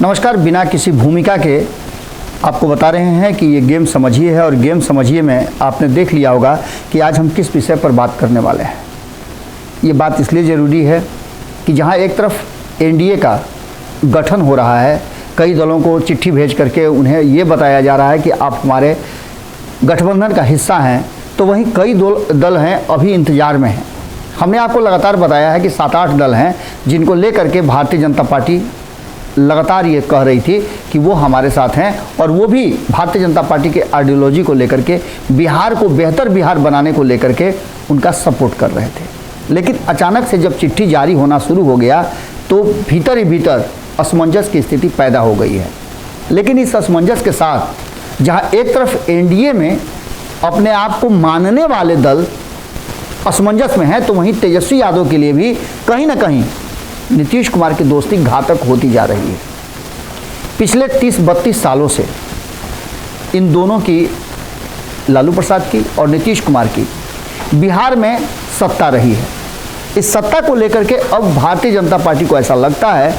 नमस्कार। बिना किसी भूमिका के आपको बता रहे हैं कि ये गेम समझिए है, और गेम समझिए में आपने देख लिया होगा कि आज हम किस विषय पर बात करने वाले हैं। ये बात इसलिए ज़रूरी है कि जहाँ एक तरफ एनडीए का गठन हो रहा है, कई दलों को चिट्ठी भेज करके उन्हें ये बताया जा रहा है कि आप हमारे गठबंधन का हिस्सा हैं, तो वहीं कई दल हैं अभी इंतज़ार में हैं। हमने आपको लगातार बताया है कि 7-8 दल हैं जिनको लेकर के भारतीय जनता पार्टी लगातार ये कह रही थी कि वो हमारे साथ हैं, और वो भी भारतीय जनता पार्टी के आइडियोलॉजी को लेकर के, बिहार को बेहतर बिहार बनाने को लेकर के उनका सपोर्ट कर रहे थे। लेकिन अचानक से जब चिट्ठी जारी होना शुरू हो गया तो भीतर ही भीतर असमंजस की स्थिति पैदा हो गई है। लेकिन इस असमंजस के साथ जहां एक तरफ एनडीए में अपने आप को मानने वाले दल असमंजस में हैं, तो वहीं तेजस्वी यादव के लिए भी कहीं ना कहीं नीतीश कुमार की दोस्ती घातक होती जा रही है। पिछले 30-32 सालों से इन दोनों की, लालू प्रसाद की और नीतीश कुमार की, बिहार में सत्ता रही है। इस सत्ता को लेकर के अब भारतीय जनता पार्टी को ऐसा लगता है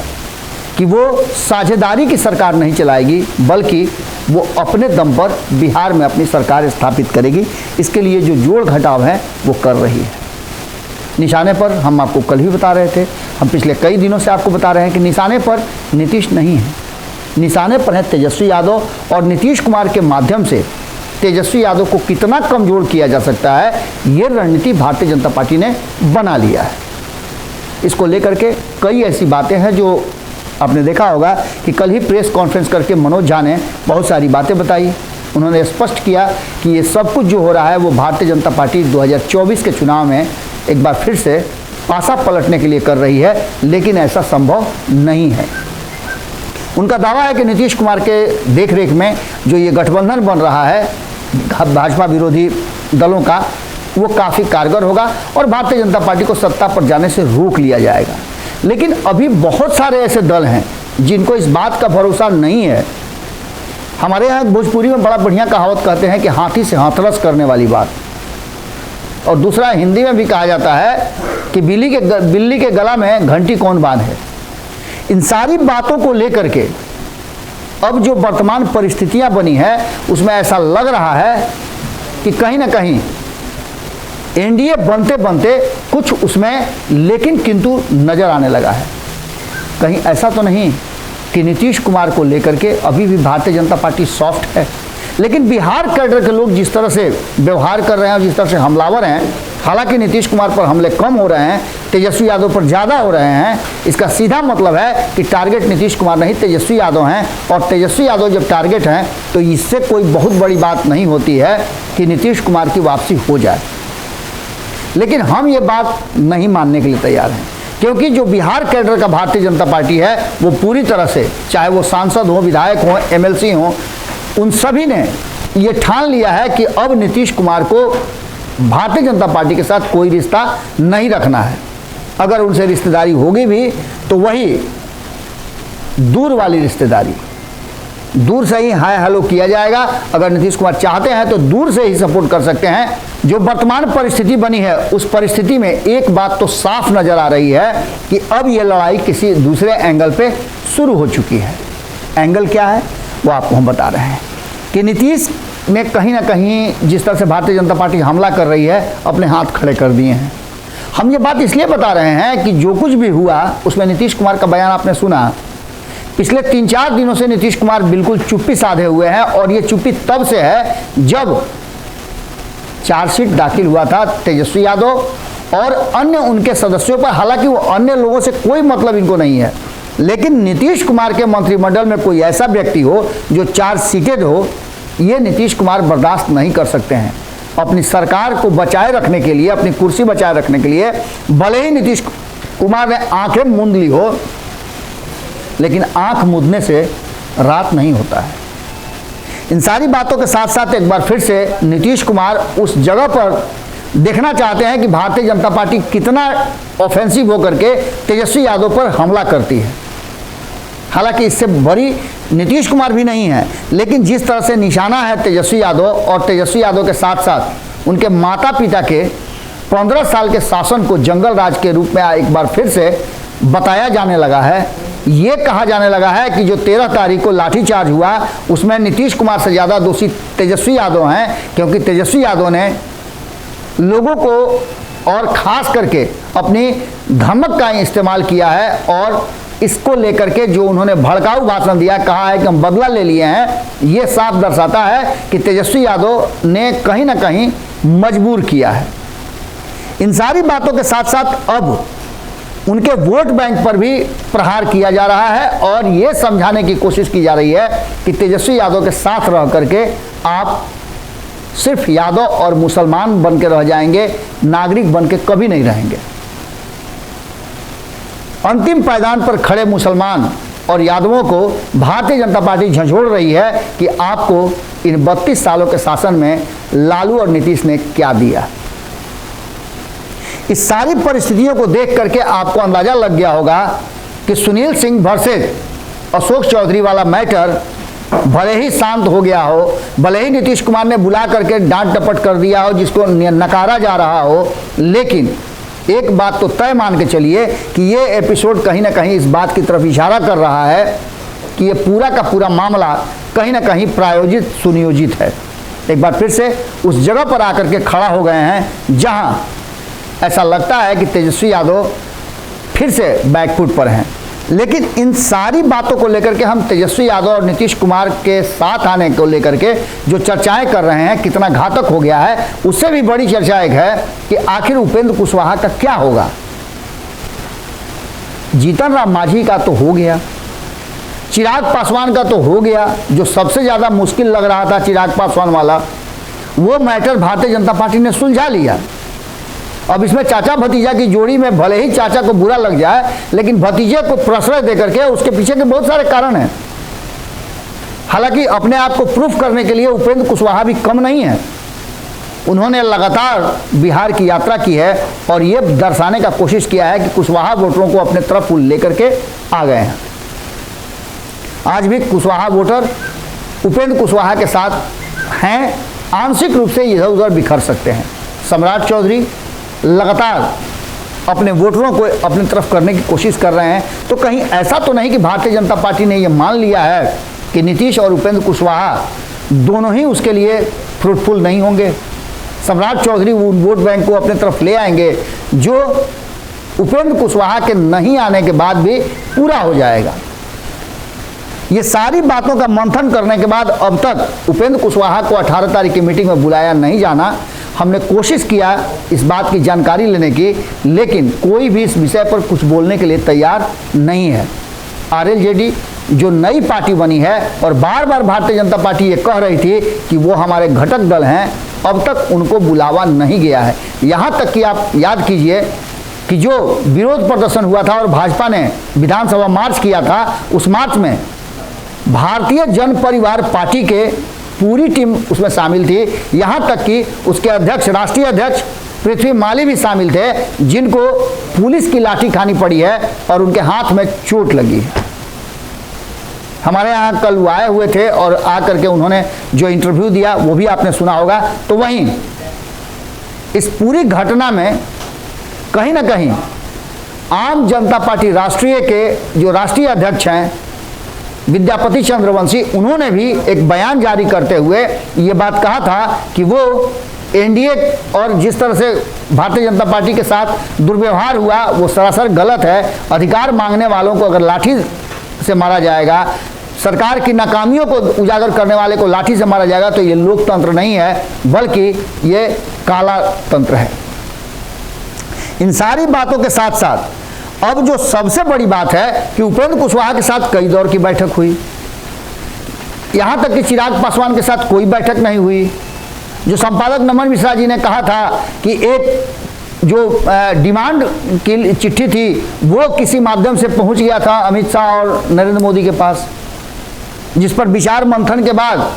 कि वो साझेदारी की सरकार नहीं चलाएगी, बल्कि वो अपने दम पर बिहार में अपनी सरकार स्थापित करेगी। इसके लिए जो जोड़ घटाव है वो कर रही है। निशाने पर हम आपको कल भी बता रहे थे, हम पिछले कई दिनों से आपको बता रहे हैं कि निशाने पर नीतीश नहीं है, निशाने पर है तेजस्वी यादव। और नीतीश कुमार के माध्यम से तेजस्वी यादव को कितना कमज़ोर किया जा सकता है, ये रणनीति भारतीय जनता पार्टी ने बना लिया है। इसको लेकर के कई ऐसी बातें हैं जो आपने देखा होगा कि कल ही प्रेस कॉन्फ्रेंस करके मनोज झा ने बहुत सारी बातें बताई। उन्होंने स्पष्ट किया कि ये सब कुछ जो हो रहा है वो भारतीय जनता पार्टी 2024 के चुनाव में एक बार फिर से पासा पलटने के लिए कर रही है, लेकिन ऐसा संभव नहीं है। उनका दावा है कि नीतीश कुमार के देखरेख में जो ये गठबंधन बन रहा है भाजपा विरोधी दलों का, वो काफ़ी कारगर होगा और भारतीय जनता पार्टी को सत्ता पर जाने से रोक लिया जाएगा। लेकिन अभी बहुत सारे ऐसे दल हैं जिनको इस बात का भरोसा नहीं है। हमारे यहाँ भोजपुरी में बड़ा बढ़िया कहावत कहते हैं कि हाथी से हाथरस करने वाली बात, और दूसरा हिंदी में भी कहा जाता है कि बिल्ली के गला में घंटी कौन बांधे। इन सारी बातों को लेकर के अब जो वर्तमान परिस्थितियां बनी है उसमें ऐसा लग रहा है कि कहीं ना कहीं एनडीए बनते बनते कुछ उसमें लेकिन किंतु नज़र आने लगा है। कहीं ऐसा तो नहीं कि नीतीश कुमार को लेकर के अभी भी भारतीय जनता पार्टी सॉफ्ट है। लेकिन बिहार कैडर के लोग जिस तरह से व्यवहार कर रहे हैं और जिस तरह से हमलावर हैं, हालांकि नीतीश कुमार पर हमले कम हो रहे हैं, तेजस्वी यादव पर ज़्यादा हो रहे हैं, इसका सीधा मतलब है कि टारगेट नीतीश कुमार नहीं तेजस्वी यादव हैं। और तेजस्वी यादव जब टारगेट हैं तो इससे कोई बहुत बड़ी बात नहीं होती है कि नीतीश कुमार की वापसी हो जाए। लेकिन हम ये बात नहीं मानने के लिए तैयार हैं, क्योंकि जो बिहार कैडर का भारतीय जनता पार्टी है वो पूरी तरह से, चाहे वो सांसद हो, विधायक हो, एमएलसी हो, उन सभी ने ये ठान लिया है कि अब नीतीश कुमार को भारतीय जनता पार्टी के साथ कोई रिश्ता नहीं रखना है। अगर उनसे रिश्तेदारी होगी भी तो वही दूर वाली रिश्तेदारी, दूर से ही हाय हेलो किया जाएगा। अगर नीतीश कुमार चाहते हैं तो दूर से ही सपोर्ट कर सकते हैं। जो वर्तमान परिस्थिति बनी है उस परिस्थिति में एक बात तो साफ नज़र आ रही है कि अब ये लड़ाई किसी दूसरे एंगल पे शुरू हो चुकी है। एंगल क्या है वो आपको हम बता रहे हैं कि नीतीश ने कहीं ना कहीं जिस तरह से भारतीय जनता पार्टी हमला कर रही है, अपने हाथ खड़े कर दिए हैं। हम ये बात इसलिए बता रहे हैं कि जो कुछ भी हुआ उसमें नीतीश कुमार का बयान आपने सुना। पिछले 3-4 दिनों से नीतीश कुमार बिल्कुल चुप्पी साधे हुए हैं, और ये चुप्पी तब से है जब चार्जशीट दाखिल हुआ था तेजस्वी यादव और अन्य उनके सदस्यों पर। हालांकि वो अन्य लोगों से कोई मतलब इनको नहीं है, लेकिन नीतीश कुमार के मंत्रिमंडल में कोई ऐसा व्यक्ति हो जो चार्ज सीटेड हो, ये नीतीश कुमार बर्दाश्त नहीं कर सकते हैं। अपनी सरकार को बचाए रखने के लिए, अपनी कुर्सी बचाए रखने के लिए, भले ही नीतीश कुमार ने आंखें मूंद ली हो, लेकिन आंख मूंदने से रात नहीं होता है। इन सारी बातों के साथ साथ एक बार फिर से नीतीश कुमार उस जगह पर देखना चाहते हैं कि भारतीय जनता पार्टी कितना ऑफेंसिव होकर के तेजस्वी यादव पर हमला करती है। हालांकि इससे बड़ी नीतीश कुमार भी नहीं है, लेकिन जिस तरह से निशाना है तेजस्वी यादव, और तेजस्वी यादव के साथ साथ उनके माता पिता के 15 साल के शासन को जंगल राज के रूप में एक बार फिर से बताया जाने लगा है, ये कहा जाने लगा है कि जो 13 तारीख को लाठीचार्ज हुआ उसमें नीतीश कुमार से ज़्यादा दोषी तेजस्वी यादव हैं, क्योंकि तेजस्वी यादव ने लोगों को और ख़ास करके अपनी धमक का इस्तेमाल किया है और इसको लेकर के जो उन्होंने भड़काऊ भाषण दिया, कहा है कि हम बदला ले लिए हैं, ये साफ दर्शाता है कि तेजस्वी यादव ने कहीं ना कहीं मजबूर किया है। इन सारी बातों के साथ साथ अब उनके वोट बैंक पर भी प्रहार किया जा रहा है और ये समझाने की कोशिश की जा रही है कि तेजस्वी यादव के साथ रह करके आप सिर्फ यादव और मुसलमान बन के रह जाएंगे, नागरिक बन के कभी नहीं रहेंगे। अंतिम पायदान पर खड़े मुसलमान और यादवों को भारतीय जनता पार्टी झंझोड़ रही है कि आपको इन 32 सालों के शासन में लालू और नीतीश ने क्या दिया। इस सारी परिस्थितियों को देख करके आपको अंदाजा लग गया होगा कि सुनील सिंह वर्सेस अशोक चौधरी वाला मैटर भले ही शांत हो गया हो, भले ही नीतीश कुमार ने बुला करके डांट डपट कर दिया हो जिसको नकारा जा रहा हो, लेकिन एक बात तो तय मान के चलिए कि ये एपिसोड कहीं ना कहीं इस बात की तरफ इशारा कर रहा है कि ये पूरा का पूरा मामला कहीं ना कहीं प्रायोजित सुनियोजित है। एक बार फिर से उस जगह पर आकर के खड़ा हो गए हैं जहां ऐसा लगता है कि तेजस्वी यादव फिर से बैकफुट पर हैं। लेकिन इन सारी बातों को लेकर के हम तेजस्वी यादव और नीतीश कुमार के साथ आने को लेकर के जो चर्चाएं कर रहे हैं कितना घातक हो गया है, उससे भी बड़ी चर्चा एक है कि आखिर उपेंद्र कुशवाहा का क्या होगा। जीतन राम मांझी का तो हो गया, चिराग पासवान का तो हो गया, जो सबसे ज़्यादा मुश्किल लग रहा था चिराग पासवान वाला, वो मैटर भारतीय जनता पार्टी ने सुलझा लिया। अब इसमें चाचा भतीजा की जोड़ी में भले ही चाचा को बुरा लग जाए, लेकिन भतीजे को प्रश्रय देकर के उसके पीछे के बहुत सारे कारण हैं। हालांकि अपने आप को प्रूफ करने के लिए उपेंद्र कुशवाहा भी कम नहीं है। उन्होंने लगातार बिहार की यात्रा की है और ये दर्शाने का कोशिश किया है कि कुशवाहा वोटरों को अपने तरफ लेकर के आ गए हैं। आज भी कुशवाहा वोटर उपेंद्र कुशवाहा के साथ हैं, आंशिक रूप से इधर उधर बिखर सकते हैं। सम्राट चौधरी लगातार अपने वोटरों को अपनी तरफ करने की कोशिश कर रहे हैं, तो कहीं ऐसा तो नहीं कि भारतीय जनता पार्टी ने यह मान लिया है कि नीतीश और उपेंद्र कुशवाहा दोनों ही उसके लिए फ्रूटफुल नहीं होंगे। सम्राट चौधरी उन वोट बैंक को अपने तरफ ले आएंगे जो उपेंद्र कुशवाहा के नहीं आने के बाद भी पूरा हो जाएगा। ये सारी बातों का मंथन करने के बाद अब तक उपेंद्र कुशवाहा को 18 तारीख की मीटिंग में बुलाया नहीं जाना। हमने कोशिश किया इस बात की जानकारी लेने की, लेकिन कोई भी इस विषय पर कुछ बोलने के लिए तैयार नहीं है। आरएलजेडी जो नई पार्टी बनी है और बार बार भारतीय जनता पार्टी ये कह रही थी कि वो हमारे घटक दल हैं, अब तक उनको बुलावा नहीं गया है। यहाँ तक कि आप याद कीजिए कि जो विरोध प्रदर्शन हुआ था और भाजपा ने विधानसभा मार्च किया था, उस मार्च में भारतीय जन परिवार पार्टी के पूरी टीम उसमें शामिल थी। यहाँ तक कि उसके अध्यक्ष, राष्ट्रीय अध्यक्ष पृथ्वी माली भी शामिल थे, जिनको पुलिस की लाठी खानी पड़ी है और उनके हाथ में चोट लगी है। हमारे यहाँ कल वो आए हुए थे और आकर के उन्होंने जो इंटरव्यू दिया वो भी आपने सुना होगा। तो वहीं इस पूरी घटना में कहीं ना कहीं आम जनता पार्टी राष्ट्रीय के जो राष्ट्रीय अध्यक्ष हैं विद्यापति चंद्रवंशी, उन्होंने भी एक बयान जारी करते हुए ये बात कहा था कि वो एनडीए और जिस तरह से भारतीय जनता पार्टी के साथ दुर्व्यवहार हुआ वो सरासर गलत है। अधिकार मांगने वालों को अगर लाठी से मारा जाएगा, सरकार की नाकामियों को उजागर करने वाले को लाठी से मारा जाएगा, तो ये लोकतंत्र नहीं है बल्कि ये काला तंत्र है। इन सारी बातों के साथ साथ अब जो सबसे बड़ी बात है कि उपेंद्र कुशवाहा के साथ कई दौर की बैठक हुई, यहाँ तक कि चिराग पासवान के साथ कोई बैठक नहीं हुई। जो संपादक नमन मिश्रा जी ने कहा था कि एक जो डिमांड की चिट्ठी थी वो किसी माध्यम से पहुँच गया था अमित शाह और नरेंद्र मोदी के पास, जिस पर विचार मंथन के बाद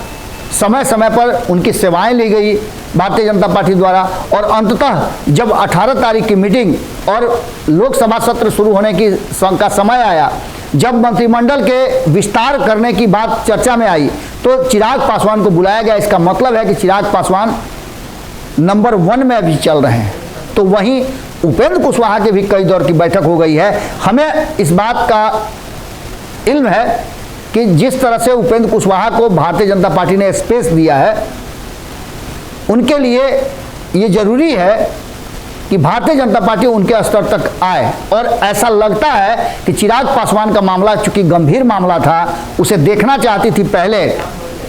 समय समय पर उनकी सेवाएं ली गई भारतीय जनता पार्टी द्वारा। और अंततः जब 18 तारीख की मीटिंग और लोकसभा सत्र शुरू होने का समय आया, जब मंत्रिमंडल के विस्तार करने की बात चर्चा में आई, तो चिराग पासवान को बुलाया गया। इसका मतलब है कि चिराग पासवान नंबर 1 में अभी चल रहे हैं। तो वहीं उपेंद्र कुशवाहा के भी कई दौर की बैठक हो गई है। हमें इस बात का इल्म है कि जिस तरह से उपेंद्र कुशवाहा को भारतीय जनता पार्टी ने स्पेस दिया है, उनके लिए ये जरूरी है कि भारतीय जनता पार्टी उनके स्तर तक आए। और ऐसा लगता है कि चिराग पासवान का मामला चूंकि गंभीर मामला था, उसे देखना चाहती थी पहले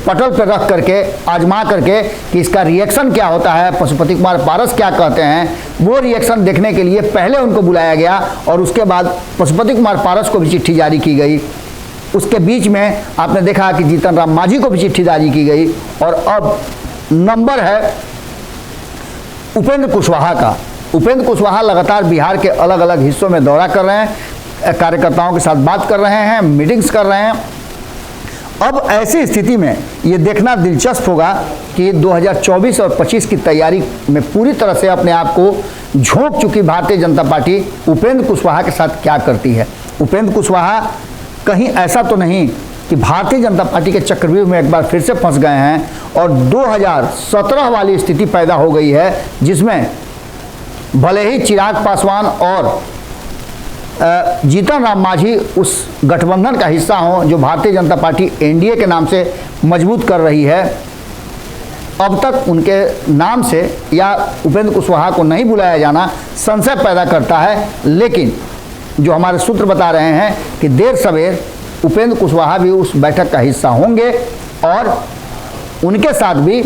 पटल पर रख करके, आजमा करके कि इसका रिएक्शन क्या होता है, पशुपति कुमार पारस क्या कहते हैं। वो रिएक्शन देखने के लिए पहले उनको बुलाया गया और उसके बाद पशुपति कुमार पारस को भी चिट्ठी जारी की गई। उसके बीच में आपने देखा कि जीतन राम मांझी को भी चिट्ठी जारी की गई। और अब नंबर है उपेंद्र कुशवाहा का। उपेंद्र कुशवाहा लगातार बिहार के अलग अलग हिस्सों में दौरा कर रहे हैं, कार्यकर्ताओं के साथ बात कर रहे हैं, मीटिंग्स कर रहे हैं। अब ऐसी स्थिति में ये देखना दिलचस्प होगा कि 2024 और 25 की तैयारी में पूरी तरह से अपने आप को झोंक चुकी भारतीय जनता पार्टी उपेंद्र कुशवाहा के साथ क्या करती है। उपेंद्र कुशवाहा कहीं ऐसा तो नहीं कि भारतीय जनता पार्टी के चक्रव्यूह में एक बार फिर से फंस गए हैं और 2017 वाली स्थिति पैदा हो गई है, जिसमें भले ही चिराग पासवान और जीतन राम मांझी उस गठबंधन का हिस्सा हों जो भारतीय जनता पार्टी एनडीए के नाम से मजबूत कर रही है, अब तक उनके नाम से या उपेंद्र कुशवाहा को नहीं बुलाया जाना संशय पैदा करता है। लेकिन जो हमारे सूत्र बता रहे हैं कि देर सवेर उपेंद्र कुशवाहा भी उस बैठक का हिस्सा होंगे और उनके साथ भी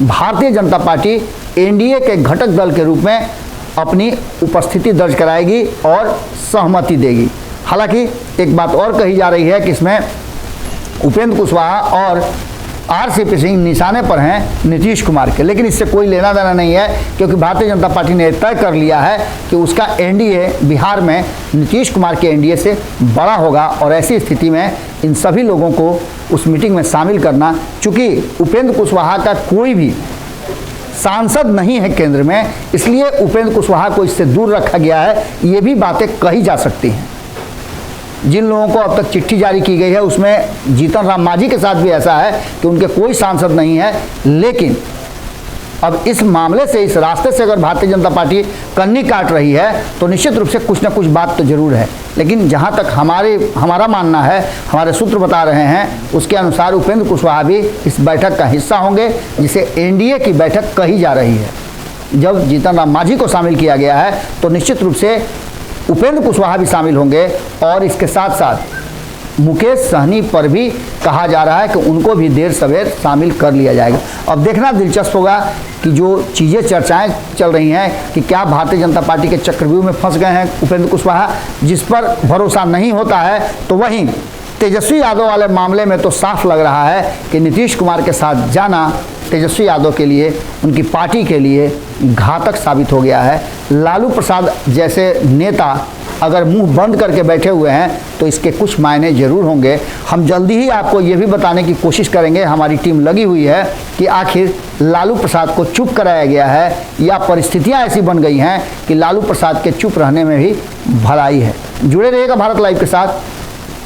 भारतीय जनता पार्टी एनडीए के घटक दल के रूप में अपनी उपस्थिति दर्ज कराएगी और सहमति देगी। हालांकि एक बात और कही जा रही है कि इसमें उपेंद्र कुशवाहा और आरसीपी सिंह निशाने पर हैं नीतीश कुमार के, लेकिन इससे कोई लेना देना नहीं है, क्योंकि भारतीय जनता पार्टी ने तय कर लिया है कि उसका एनडीए बिहार में नीतीश कुमार के एनडीए से बड़ा होगा। और ऐसी स्थिति में इन सभी लोगों को उस मीटिंग में शामिल करना, चूँकि उपेंद्र कुशवाहा का कोई भी सांसद नहीं है केंद्र में, इसलिए उपेंद्र कुशवाहा को इससे दूर रखा गया है। ये भी बातें कही जा सकती हैं। जिन लोगों को अब तक चिट्ठी जारी की गई है उसमें जीतन राम मांझी के साथ भी ऐसा है कि उनके कोई सांसद नहीं है। लेकिन अब इस मामले से, इस रास्ते से अगर भारतीय जनता पार्टी कन्नी काट रही है तो निश्चित रूप से कुछ ना कुछ बात तो जरूर है। लेकिन जहां तक हमारा मानना है, हमारे सूत्र बता रहे हैं, उसके अनुसार उपेंद्र कुशवाहा भी इस बैठक का हिस्सा होंगे, जिसे एनडीए की बैठक कही जा रही है। जब जीतन राम मांझी को शामिल किया गया है तो निश्चित रूप से उपेंद्र कुशवाहा भी शामिल होंगे और इसके साथ साथ मुकेश सहनी पर भी कहा जा रहा है कि उनको भी देर सवेर शामिल कर लिया जाएगा। अब देखना दिलचस्प होगा कि जो चीज़ें चर्चाएं चल रही हैं कि क्या भारतीय जनता पार्टी के चक्रव्यूह में फंस गए हैं उपेंद्र कुशवाहा, जिस पर भरोसा नहीं होता है, तो वहीं तेजस्वी यादव वाले मामले में तो साफ लग रहा है कि नीतीश कुमार के साथ जाना तेजस्वी यादव के लिए, उनकी पार्टी के लिए घातक साबित हो गया है। लालू प्रसाद जैसे नेता अगर मुंह बंद करके बैठे हुए हैं तो इसके कुछ मायने जरूर होंगे। हम जल्दी ही आपको ये भी बताने की कोशिश करेंगे, हमारी टीम लगी हुई है कि आखिर लालू प्रसाद को चुप कराया गया है या परिस्थितियां ऐसी बन गई हैं कि लालू प्रसाद के चुप रहने में भी भलाई है। जुड़े रहिएगा भारत लाइव के साथ,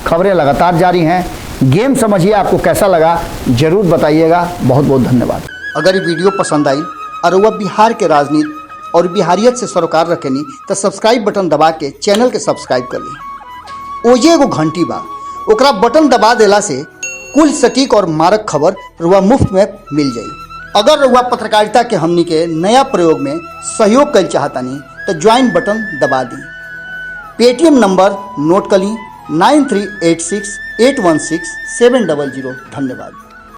खबरें लगातार जारी हैं। गेम समझिए आपको कैसा लगा जरूर बताइएगा। बहुत बहुत धन्यवाद। अगर ये वीडियो पसंद आई और वह बिहार के राजनीति और बिहारियत से सरोकार रखेनी तो सब्सक्राइब बटन दबा के चैनल के सब्सक्राइब कर ली। ओजे एगो घंटी बा, ओकरा बटन दबा देला से कुल सटीक और मारक खबर रुआ मुफ्त में मिल जाई। अगर रुआ पत्रकारिता के हमनी के नया प्रयोग में सहयोग कर चाहतानी तो ज्वाइन बटन दबा दी। पेटीएम नंबर नोट कर ली 9386816700। धन्यवाद।